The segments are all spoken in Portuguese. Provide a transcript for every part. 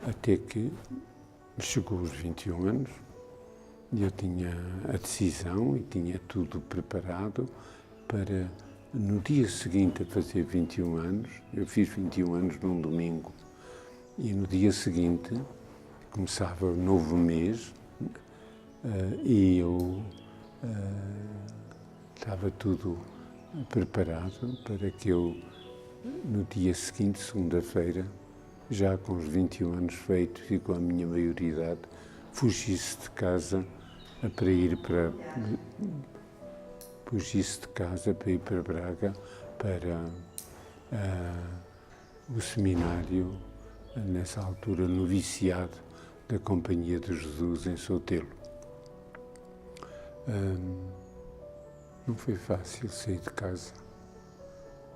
Até que chegou os 21 anos e eu tinha a decisão e tinha tudo preparado para, no dia seguinte a fazer 21 anos, eu fiz 21 anos num domingo, e no dia seguinte começava o novo mês e eu estava tudo preparado para que eu, no dia seguinte, segunda-feira, já com os 21 anos feitos e com a minha maioridade, fugisse de casa para ir para Braga, para o seminário, nessa altura noviciado da Companhia de Jesus em Sotelo. Não foi fácil sair de casa.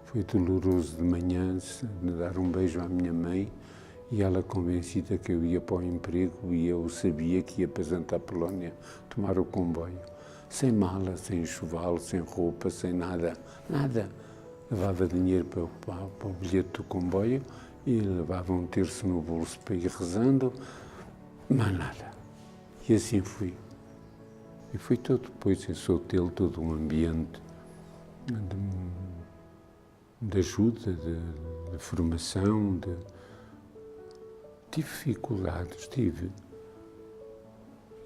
Foi doloroso de manhã de dar um beijo à minha mãe e ela convencida que eu ia para o emprego e eu sabia que ia para Santa Apolónia tomar o comboio. Sem mala, sem enxoval, sem roupa, sem nada. Levava dinheiro para o bilhete do comboio e levava um terço no bolso para ir rezando, mas nada. E assim fui. E foi todo depois em Sotelo, todo um ambiente de ajuda, de formação, tive dificuldades,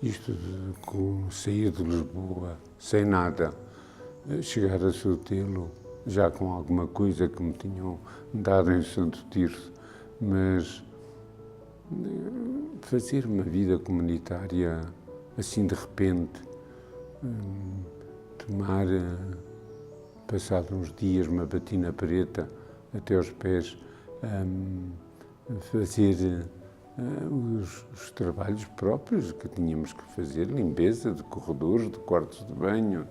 isto com sair de Lisboa, sem nada, chegar a Sotelo, já com alguma coisa que me tinham dado em Santo Tirso, mas fazer uma vida comunitária assim de repente, tomar, passado uns dias, uma batina preta até aos pés, fazer os trabalhos próprios que tínhamos que fazer, limpeza de corredores, de quartos de banho.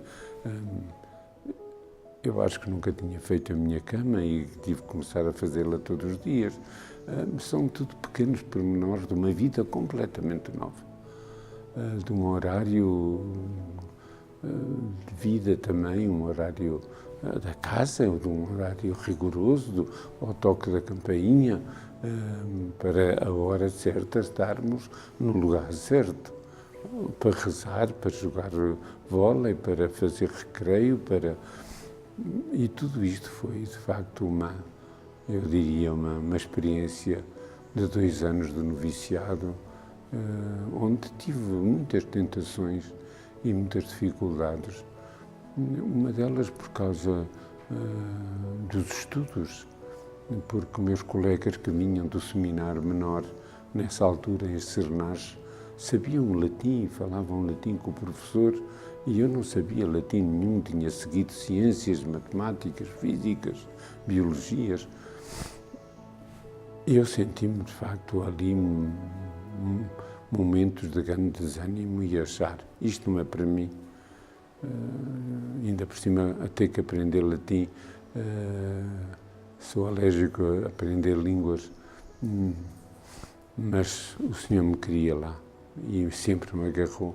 Eu acho que nunca tinha feito a minha cama e tive que começar a fazê-la todos os dias. São tudo pequenos pormenores de uma vida completamente nova, de um horário de vida também, um horário da casa, de um horário rigoroso, ao toque da campainha, para a hora certa estarmos no lugar certo, para rezar, para jogar vôlei, para fazer recreio, e tudo isto foi, de facto, eu diria, uma experiência de 2 anos de noviciado, onde tive muitas tentações e muitas dificuldades, uma delas por causa dos estudos, porque meus colegas que vinham do seminário menor, nessa altura em Cernages, sabiam latim e falavam latim com o professor, e eu não sabia latim nenhum, tinha seguido ciências, matemáticas, físicas, biologias. Eu senti-me, de facto, ali momentos de grande desânimo e achar, isto não é para mim. Ainda por cima, a ter que aprender latim, sou alérgico a aprender línguas, mas o Senhor me queria lá e sempre me agarrou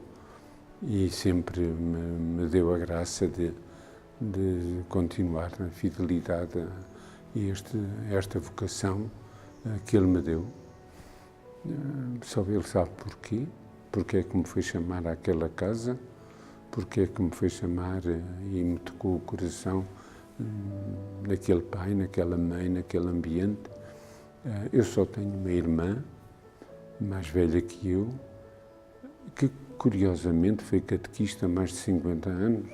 e sempre me deu a graça de continuar na fidelidade a esta vocação que Ele me deu. Só Ele sabe porquê, porque é que me foi chamar àquela casa, porque é que me foi chamar e me tocou o coração naquele pai, naquela mãe, naquele ambiente. Eu só tenho uma irmã, mais velha que eu, que curiosamente foi catequista há mais de 50 anos.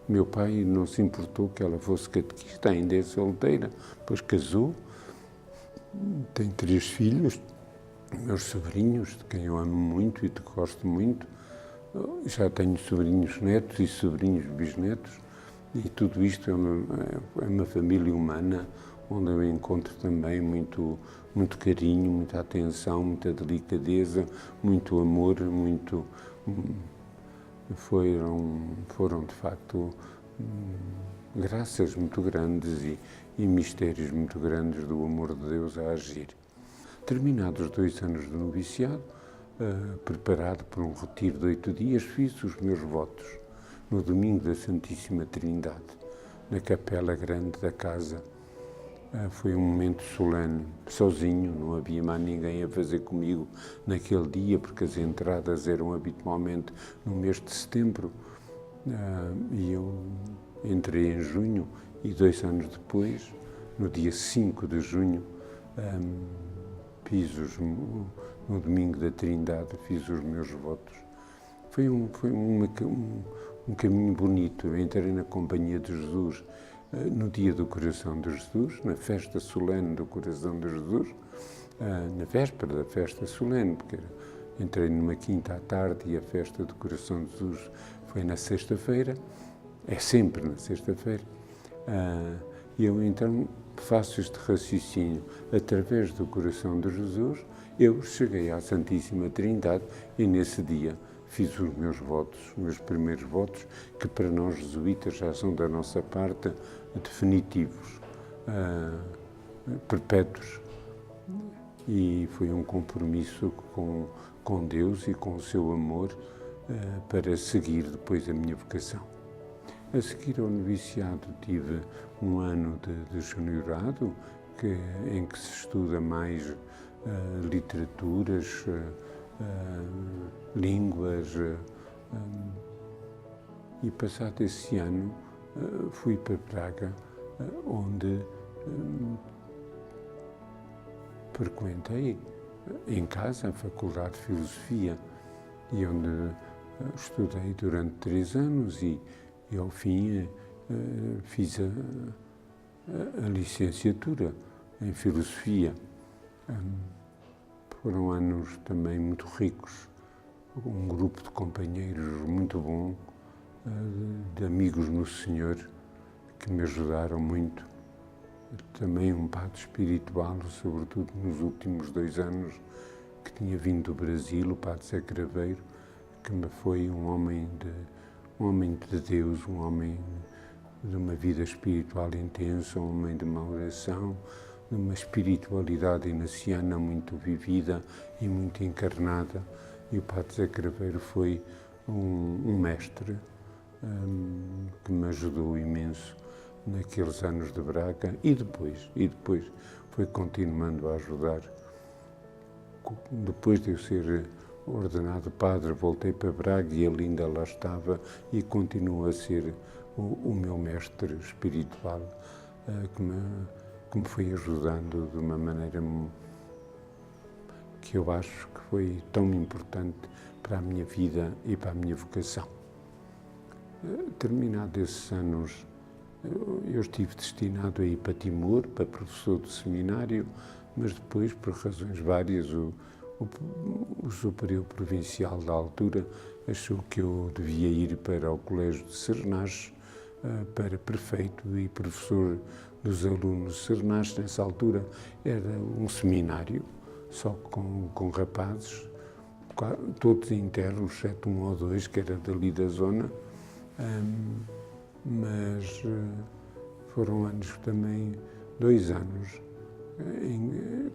Meu pai não se importou que ela fosse catequista, ainda é solteira, depois casou, tem 3 filhos, meus sobrinhos, de quem eu amo muito e de que gosto muito. Já tenho sobrinhos netos e sobrinhos bisnetos, e tudo isto é uma família humana onde eu encontro também muito carinho, muita atenção, muita delicadeza, muito amor, foram de facto graças muito grandes e mistérios muito grandes do amor de Deus a agir. Terminados os 2 anos de noviciado, preparado por um retiro de 8 dias, fiz os meus votos no domingo da Santíssima Trindade, na capela grande da casa, Foi um momento solene, sozinho, não havia mais ninguém a fazer comigo naquele dia, porque as entradas eram habitualmente no mês de setembro. E eu entrei em junho e 2 anos depois, no dia 5 de junho, no domingo da Trindade, fiz os meus votos. Foi um caminho bonito. Eu entrei na companhia de Jesus no dia do Coração de Jesus, na festa solene do Coração de Jesus, na véspera da festa solene, porque entrei numa quinta à tarde e a festa do Coração de Jesus foi na sexta-feira, é sempre na sexta-feira. E eu então faço este raciocínio. Através do Coração de Jesus, eu cheguei à Santíssima Trindade e nesse dia fiz os meus primeiros votos, que para nós jesuítas já são da nossa parte definitivos, perpétuos. E foi um compromisso com Deus e com o seu amor para seguir depois a minha vocação. A seguir ao noviciado tive um ano de juniorado, em que se estuda mais literaturas, línguas, e passado esse ano fui para Praga, onde frequentei em casa a Faculdade de Filosofia e onde estudei durante 3 anos e ao fim fiz a licenciatura em Filosofia. Foram anos também muito ricos, um grupo de companheiros muito bom, de amigos no Senhor, que me ajudaram muito. Também um padre espiritual, sobretudo nos últimos 2 anos, que tinha vindo do Brasil, o padre Zé Craveiro, que me foi um homem de Deus, um homem de uma vida espiritual intensa, um homem de uma oração, de uma espiritualidade inaciana muito vivida e muito encarnada. E o padre Zé Craveiro foi um mestre que me ajudou imenso naqueles anos de Braga e depois foi continuando a ajudar. Depois de eu ser ordenado padre, voltei para Braga e ele ainda lá estava e continua a ser o meu mestre espiritual, que me foi ajudando de uma maneira que eu acho que foi tão importante para a minha vida e para a minha vocação. Terminados esses anos, eu estive destinado a ir para Timor, para professor do seminário, mas depois, por razões várias, o superior provincial da altura achou que eu devia ir para o Colégio de Sernás, para prefeito e professor dos alunos de Sernás. Nessa altura era um seminário, só com rapazes, todos internos, exceto 1 ou 2, que era dali da zona, mas foram anos também, 2 anos,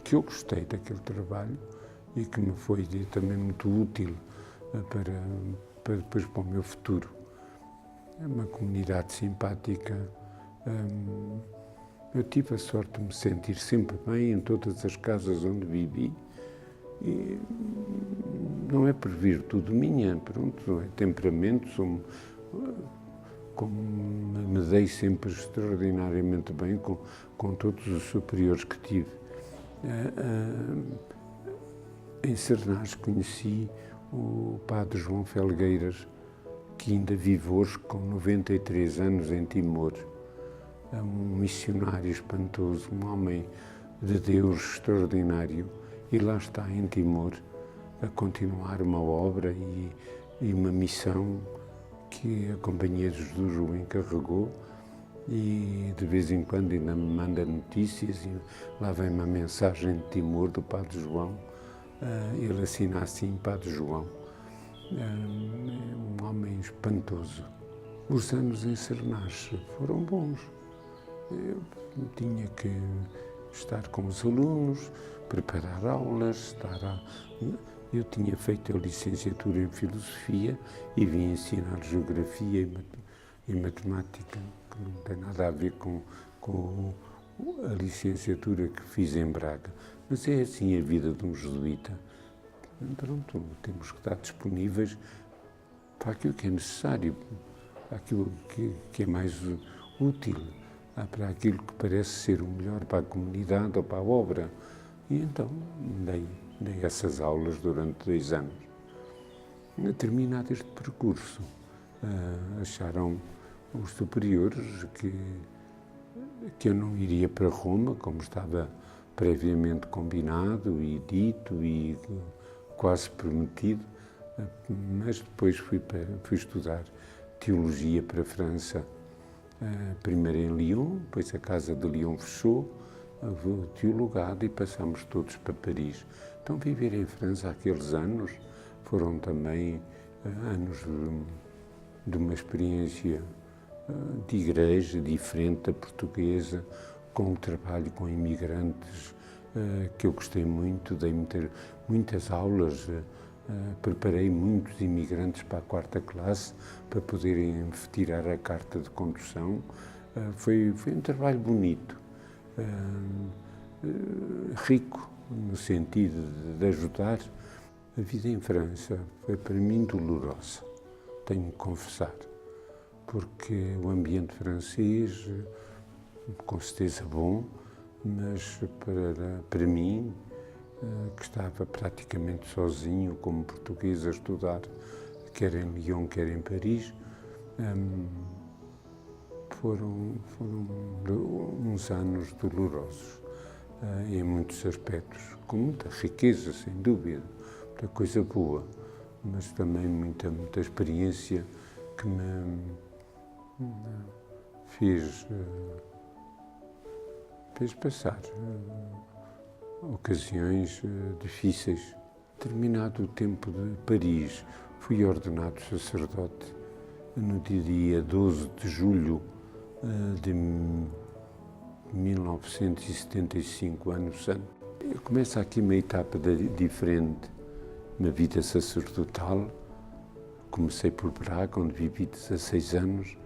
que eu gostei daquele trabalho e que me foi também muito útil para depois para o meu futuro. É uma comunidade simpática. Eu tive a sorte de me sentir sempre bem em todas as casas onde vivi e não é por virtude minha, pronto, é temperamento, como me dei sempre extraordinariamente bem com todos os superiores que tive. Em Sernás conheci o padre João Felgueiras, que ainda vive hoje com 93 anos em Timor. É um missionário espantoso, um homem de Deus extraordinário, e lá está em Timor a continuar uma obra e uma missão que a Companhia de Jesus o encarregou, e de vez em quando ainda me manda notícias e lá vem uma mensagem de Timor do Padre João. Ele assina assim, Padre João. Um homem espantoso. Os anos em Sernás foram bons. Eu tinha que estar com os alunos, preparar aulas, Eu tinha feito a licenciatura em Filosofia e vim ensinar Geografia e Matemática, que não tem nada a ver com a licenciatura que fiz em Braga. Mas é assim a vida de um jesuíta. Pronto, temos que estar disponíveis para aquilo que é necessário, para aquilo que é mais útil, para aquilo que parece ser o melhor para a comunidade ou para a obra. E então dei essas aulas durante 2 anos. Terminado este percurso, acharam os superiores que eu não iria para Roma, como estava previamente combinado e dito e quase prometido, mas depois fui estudar teologia para a França, primeiro em Lyon, depois a Casa de Lyon fechou, o teologado, e passámos todos para Paris. Então viver em França aqueles anos foram também anos de uma experiência de igreja diferente da portuguesa, com o trabalho com imigrantes, que eu gostei muito, dei muitas aulas, preparei muitos imigrantes para a 4ª classe, para poderem tirar a carta de condução. Foi um trabalho bonito, rico, no sentido de ajudar. A vida em França foi para mim dolorosa, tenho que confessar, porque o ambiente francês, com certeza bom, mas para mim, que estava praticamente sozinho como português a estudar, quer em Lyon, quer em Paris, foram uns anos dolorosos, em muitos aspectos, com muita riqueza, sem dúvida, muita coisa boa, mas também muita experiência que me fez passar ocasiões difíceis. Terminado o tempo de Paris, fui ordenado sacerdote no dia 12 de julho de 1975, ano santo. Começa aqui uma etapa diferente na vida sacerdotal. Comecei por Braga, onde vivi 16 anos.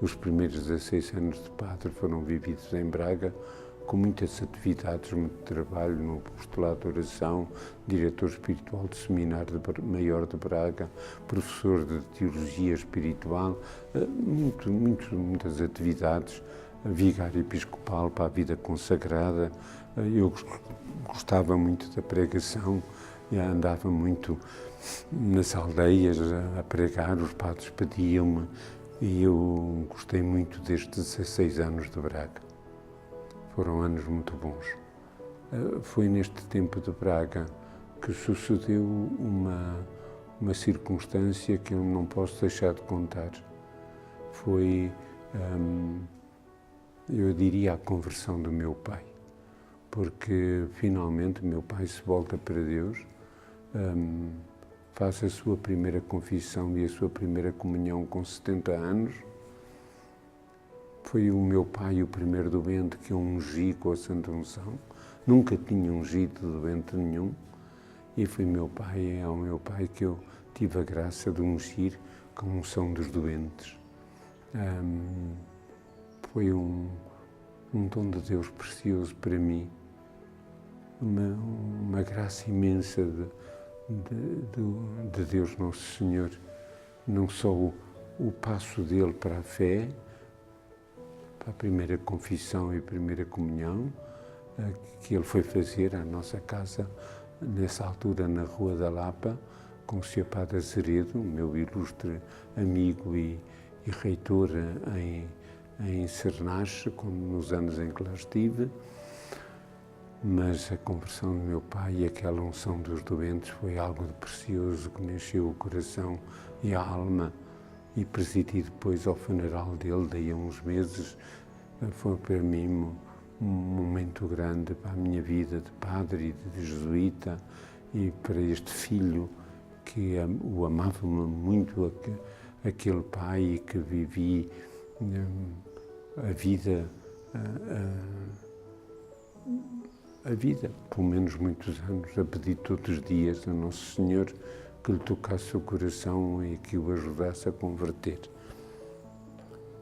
Os primeiros 16 anos de padre foram vividos em Braga, com muitas atividades, muito trabalho no apostolado de oração, diretor espiritual do Seminário Maior de Braga, professor de teologia espiritual, muitas atividades, vigário episcopal para a vida consagrada. Eu gostava muito da pregação, andava muito nas aldeias a pregar, os padres pediam-me, e eu gostei muito destes 16 anos de Braga. Foram anos muito bons. Foi neste tempo de Braga que sucedeu uma circunstância que eu não posso deixar de contar. Foi, eu diria, a conversão do meu pai, porque finalmente meu pai se volta para Deus, faz a sua primeira confissão e a sua primeira comunhão com 70 anos. Foi o meu pai o primeiro doente que eu ungi com a Santa Unção. Nunca tinha ungido doente nenhum. E foi ao meu pai que eu tive a graça de ungir com a unção dos doentes. Foi um dom de Deus precioso para mim. Uma graça imensa de Deus Nosso Senhor. Não só o passo dele para a fé, para a primeira confissão e a primeira comunhão, que ele foi fazer à nossa casa, nessa altura na Rua da Lapa, com o Sr. Padre Azeredo, meu ilustre amigo e reitor em Cernache, nos anos em que lá estive. Mas a conversão do meu pai e aquela unção dos doentes foi algo de precioso que me encheu o coração e a alma. E presidi depois ao funeral dele, daí a uns meses. Foi para mim um momento grande para a minha vida de padre e de jesuíta, e para este filho que o amava muito, aquele pai, e que vivi a vida, pelo menos muitos anos, a pedir todos os dias a Nosso Senhor que lhe tocasse o coração e que o ajudasse a converter.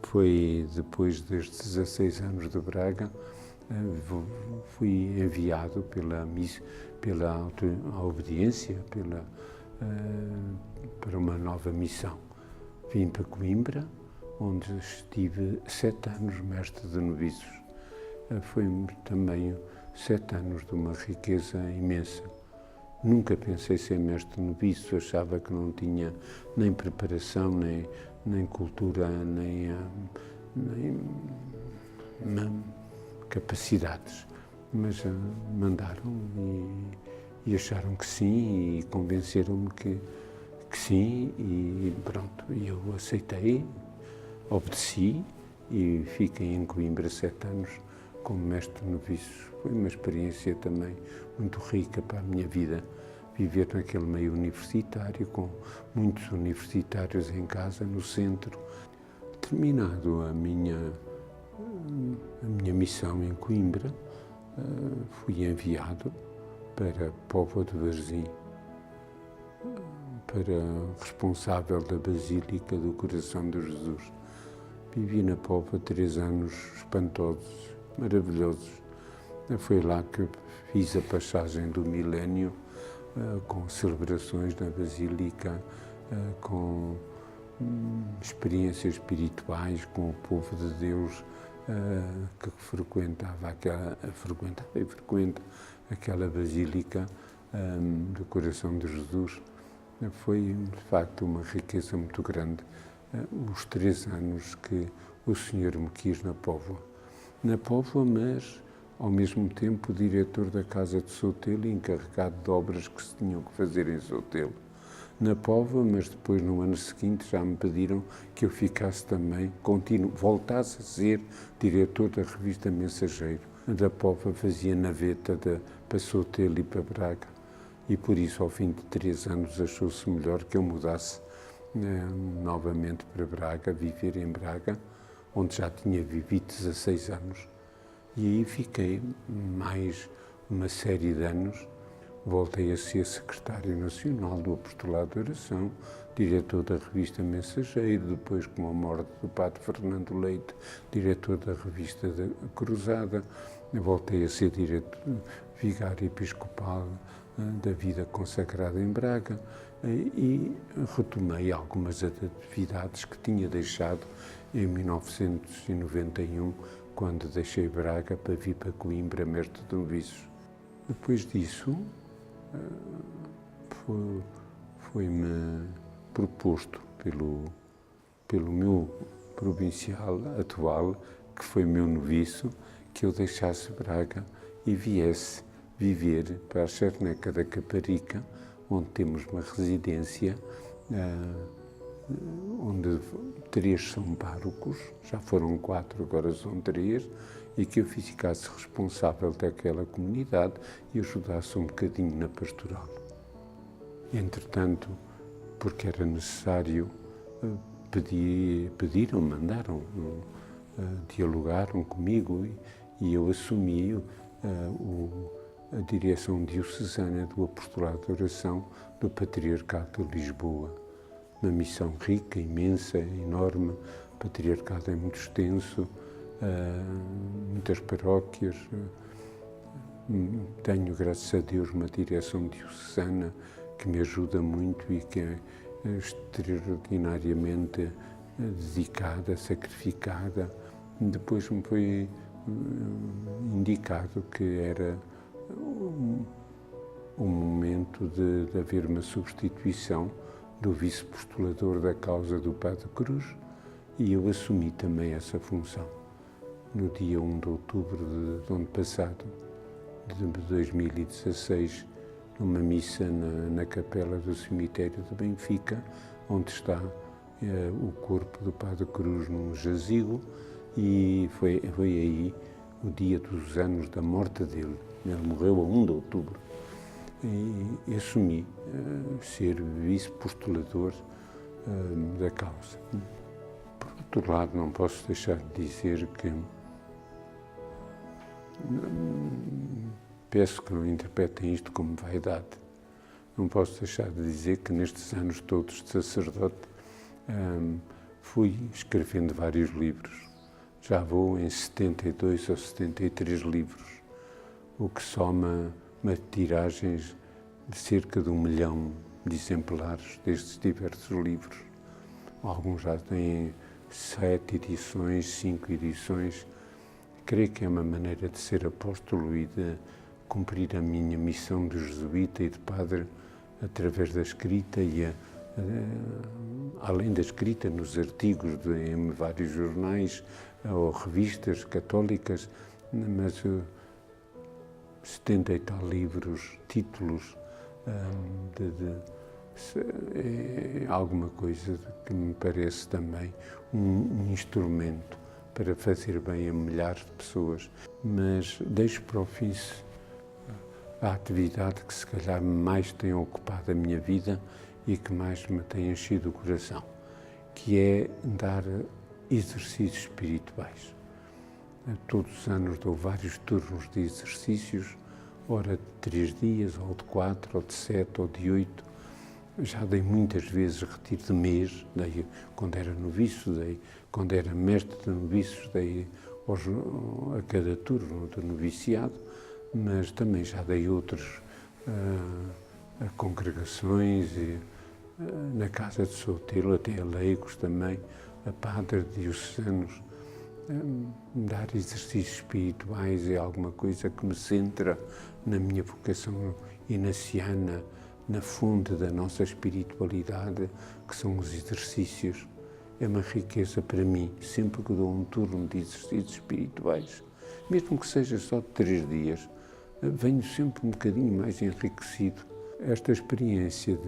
Foi depois destes 16 anos de Braga fui enviado pela obediência, para uma nova missão. Vim para Coimbra, onde estive 7 anos mestre de noviços. Foi também 7 anos de uma riqueza imensa. Nunca pensei ser mestre de noviços, achava que não tinha nem preparação, nem cultura, nem capacidades. Mas mandaram e acharam que sim e convenceram-me que sim e pronto. E eu aceitei, obedeci e fiquei em Coimbra 7 anos como mestre de noviços. Foi uma experiência também muito rica para a minha vida, viver naquele meio universitário, com muitos universitários em casa, no centro. Terminado a minha missão em Coimbra, fui enviado para Póvoa de Varzim, para responsável da Basílica do Coração de Jesus. Vivi na Póvoa 3 anos espantosos, maravilhosos. Foi lá que fiz a passagem do milénio, com celebrações na Basílica, com experiências espirituais com o povo de Deus que frequenta aquela Basílica do Coração de Jesus. Foi, de facto, uma riqueza muito grande, os 3 anos que o Senhor me quis na Póvoa. Na Póvoa, mas, ao mesmo tempo, diretor da Casa de Sotelo e encarregado de obras que se tinham que fazer em Sotelo. Na Póvoa, mas depois, no ano seguinte, já me pediram que eu ficasse também, voltasse a ser diretor da revista Mensageiro. Da Póvoa fazia naveta para Sotelo e para Braga. E por isso, ao fim de 3 anos, achou-se melhor que eu mudasse novamente para Braga, viver em Braga, onde já tinha vivido 16 anos. E aí fiquei mais uma série de anos. Voltei a ser secretário nacional do Apostolado de Oração, diretor da revista Mensageiro, depois, com a morte do padre Fernando Leite, diretor da revista da Cruzada. Voltei a ser vigário episcopal da vida consagrada em Braga e retomei algumas atividades que tinha deixado em 1991, quando deixei Braga para vir para Coimbra, mestre de noviços. Depois disso, foi-me proposto pelo meu provincial atual, que foi meu noviço, que eu deixasse Braga e viesse viver para a Charneca da Caparica, onde temos uma residência, onde 3 são párocos, já foram 4, agora são 3, e que eu ficasse responsável daquela comunidade e ajudasse um bocadinho na pastoral. Entretanto, porque era necessário, mandaram, dialogaram comigo e eu assumi a direção diocesana do Apostolado de Oração do Patriarcado de Lisboa. Uma missão rica, imensa, enorme. O patriarcado é muito extenso, muitas paróquias. Tenho, graças a Deus, uma direção diocesana que me ajuda muito e que é extraordinariamente dedicada, sacrificada. Depois me foi indicado que era o momento de haver uma substituição do vice-postulador da causa do Padre Cruz e eu assumi também essa função. No dia 1 de outubro do ano passado, de 2016, numa missa na capela do cemitério de Benfica, onde está o corpo do Padre Cruz num jazigo, e foi aí o dia dos anos da morte dele. Ele morreu a 1 de outubro. E assumi ser vice-postulador da causa. Por outro lado, não posso deixar de dizer que peço que não interpretem isto como vaidade. Não posso deixar de dizer que nestes anos todos de sacerdote fui escrevendo vários livros, já vou em 72 ou 73 livros, o que soma uma tiragens de cerca de 1 milhão de exemplares destes diversos livros. Alguns já têm 7 edições, 5 edições. Creio que é uma maneira de ser apóstolo e de cumprir a minha missão de jesuíta e de padre através da escrita e além da escrita nos artigos em vários jornais ou revistas católicas, mas 70 e tal livros, títulos, é alguma coisa que me parece também um instrumento para fazer bem a milhares de pessoas. Mas deixo para o fim a atividade que se calhar mais tem ocupado a minha vida e que mais me tem enchido o coração, que é dar exercícios espirituais. Todos os anos dou vários turnos de exercícios, ora de 3 dias, ou de 4, ou de 7, ou de 8. Já dei muitas vezes retiro de mês, dei quando era noviço, dei quando era mestre de noviços, dei a cada turno de noviciado, mas também já dei outros a congregações, e, na casa de solteiro, até a leigos também, a padres diocesanos. Dar exercícios espirituais é alguma coisa que me centra na minha vocação inaciana, na fonte da nossa espiritualidade, que são os exercícios. É uma riqueza para mim, sempre que dou um turno de exercícios espirituais, mesmo que seja só de 3 dias, venho sempre um bocadinho mais enriquecido. Esta experiência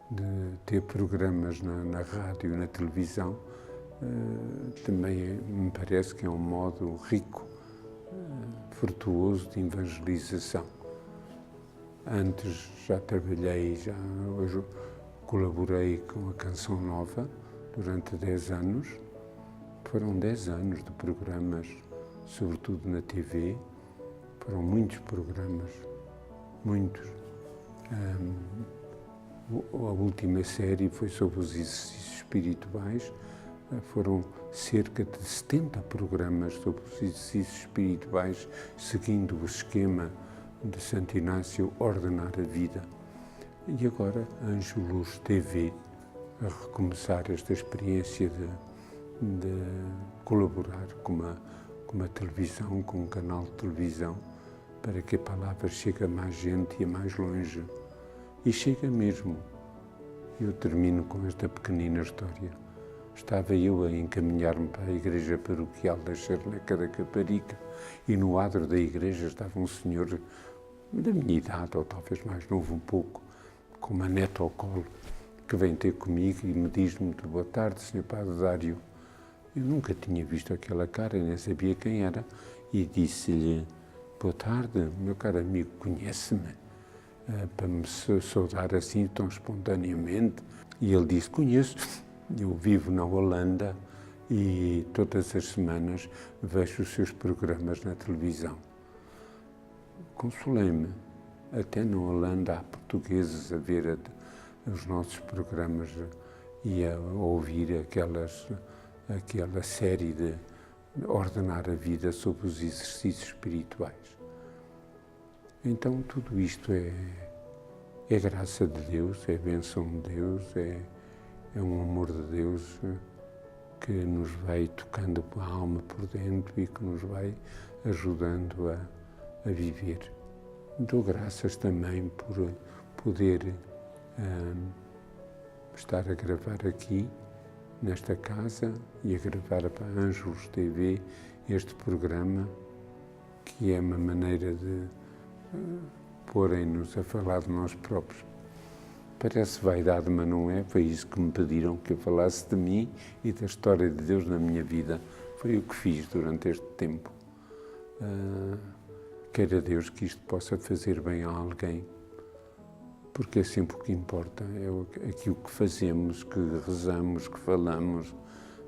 de ter programas na rádio e na televisão também me parece que é um modo rico, frutuoso de evangelização. Antes já trabalhei, hoje colaborei com a Canção Nova durante 10 anos. Foram 10 anos de programas, sobretudo na TV. Foram muitos programas, muitos. A última série foi sobre os exercícios espirituais. Foram cerca de 70 programas sobre os exercícios espirituais, seguindo o esquema de Santo Inácio, Ordenar a Vida. E agora, Anjo Luz TV, a recomeçar esta experiência de colaborar com uma televisão, com um canal de televisão, para que a palavra chegue a mais gente e a mais longe. E chega mesmo. Eu termino com esta pequenina história. Estava eu a encaminhar-me para a igreja paroquial da Charleca da Caparica e no adro da igreja estava um senhor da minha idade, ou talvez mais novo um pouco, com uma neta ao colo, que vem ter comigo e me diz muito boa tarde, Sr. Padre Dário. Eu nunca tinha visto aquela cara, nem sabia quem era, e disse-lhe, boa tarde, meu caro amigo, conhece-me? Para me saudar assim tão espontaneamente. E ele disse, conheço, eu vivo na Holanda e todas as semanas vejo os seus programas na televisão. Consolei-me, até na Holanda há portugueses a ver os nossos programas e a ouvir aquela série de Ordenar a Vida sobre os exercícios espirituais. Então tudo isto é graça de Deus, é bênção de Deus, é um amor de Deus que nos vai tocando a alma por dentro e que nos vai ajudando a viver. Dou graças também por poder estar a gravar aqui, nesta casa, e a gravar para Ângelos TV este programa, que é uma maneira de porem-nos a falar de nós próprios. Parece vaidade, mas não é. Foi isso que me pediram, que eu falasse de mim e da história de Deus na minha vida. Foi o que fiz durante este tempo. Queira Deus que isto possa fazer bem a alguém, porque é sempre o que importa, é aquilo que fazemos, que rezamos, que falamos.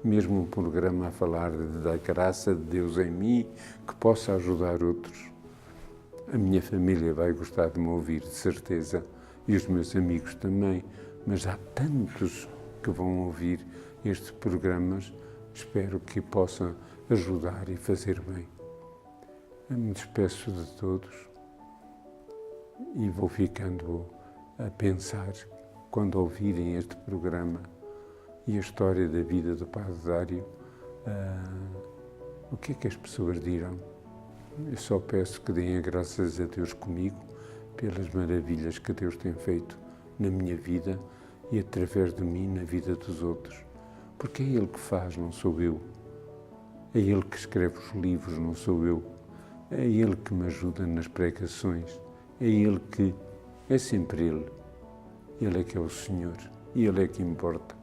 Mesmo um programa a falar da graça de Deus em mim, que possa ajudar outros. A minha família vai gostar de me ouvir, de certeza, e os meus amigos também, mas há tantos que vão ouvir estes programas, espero que possa ajudar e fazer bem. Eu me despeço de todos e vou ficando a pensar, quando ouvirem este programa e a história da vida do Padre Dário, o que é que as pessoas dirão? Eu só peço que deem graças a Deus comigo pelas maravilhas que Deus tem feito na minha vida e através de mim na vida dos outros. Porque é Ele que faz, não sou eu. É Ele que escreve os livros, não sou eu. É Ele que me ajuda nas pregações. É Ele que... é sempre Ele. Ele é que é o Senhor e Ele é que importa.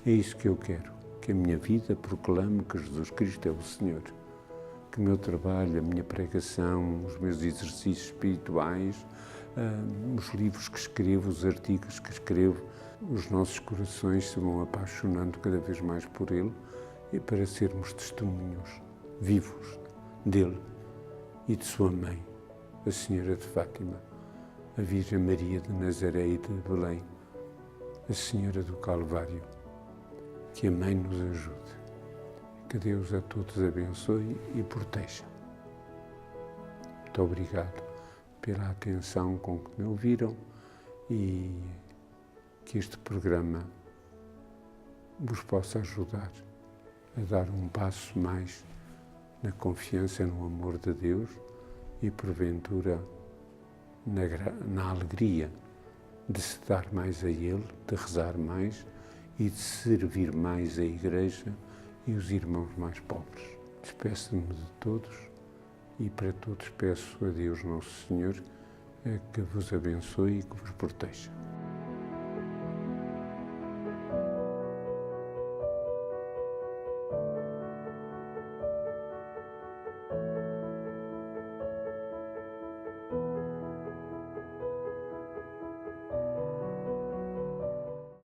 É isso que eu quero, que a minha vida proclame que Jesus Cristo é o Senhor. Que o meu trabalho, a minha pregação, os meus exercícios espirituais, os livros que escrevo, os artigos que escrevo, os nossos corações se vão apaixonando cada vez mais por Ele e para sermos testemunhos vivos dele e de sua mãe, a Senhora de Fátima, a Virgem Maria de Nazaré e de Belém, a Senhora do Calvário. Que a Mãe nos ajude. Que Deus a todos abençoe e proteja. Muito obrigado pela atenção com que me ouviram e que este programa vos possa ajudar a dar um passo mais na confiança no amor de Deus e, porventura, na alegria de se dar mais a Ele, de rezar mais e de servir mais a Igreja e os irmãos mais pobres. Despeço-me de todos e para todos peço a Deus Nosso Senhor que vos abençoe e que vos proteja.